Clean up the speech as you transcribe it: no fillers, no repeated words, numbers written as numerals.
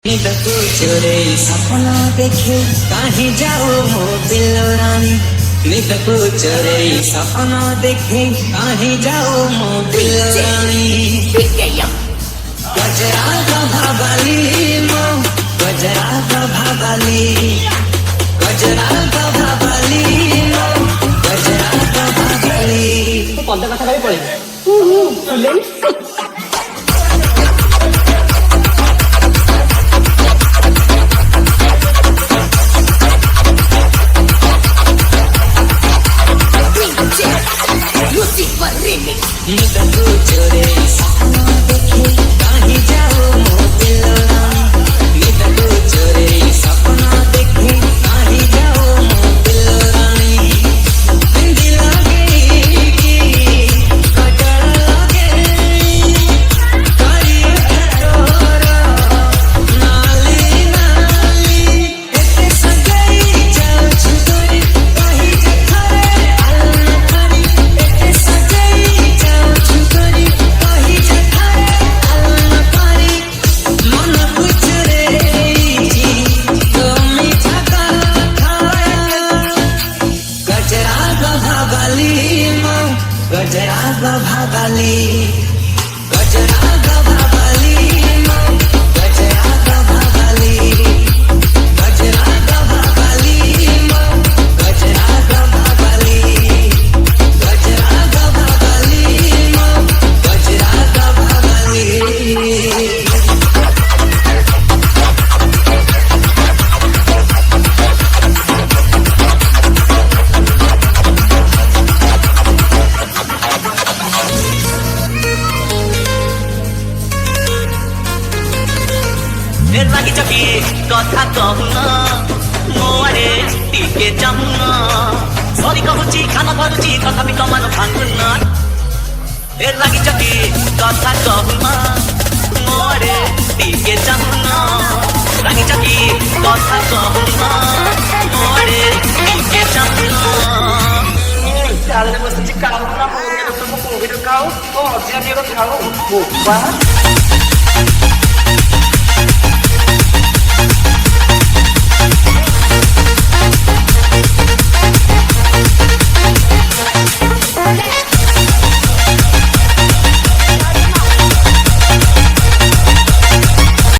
निदको चोरे सपना देखे कहीं जाओ मो दिलो रानी। निदको चोरे सपना देखे कहीं जाओ मो दिलो रानी। गजरा का भाबाली मो गजरा का भाबाली गजरा का भाबाली मो गजरा का भाबाली। तो पद्म कथा भी पड़े निदको चोरे सपना देखे कहीं जाओ मो दिलो रानी। निदको चोरे सपना देखे कहीं जाओ मो दिलो रानी। बिंदी लगे की कजर लगे करिए ठोरा नाली नाली एते सजई जाओ छुरी कहीं जखरे आलम करी एते सजई गजरा का भाबाली गजरा का भाबाली मो गजरा का भाबाली गजरा का भाबाली मो गजरा का भाबाली गजरा का भाबाली मो गजरा का भाबाली। লাগি চকি কথা কহুন ମୋ ଆଡ଼େ ଟିକେ ଚାହୁଁନ ସରି କହୁଛି ଖାନ ଭରୁଛି ତଥାପି କମାନ ଭାଙ୍ଗୁନ ଏ ଲାଗିଛ କି କଥା କହୁନ ମୋ ଆଡ଼େ ଟିକେ ଚାହୁଁନ ଲାଗିଛ କି କଥା କହୁନ ମୋ ଆଡ଼େ ଟିକେ ଚାହୁଁନ ଚାଲରେ ବସିଛି କାଉ ନା ମୋ ଭିଡ କାଉ ଓ ଅଜିଆ ଖାଉ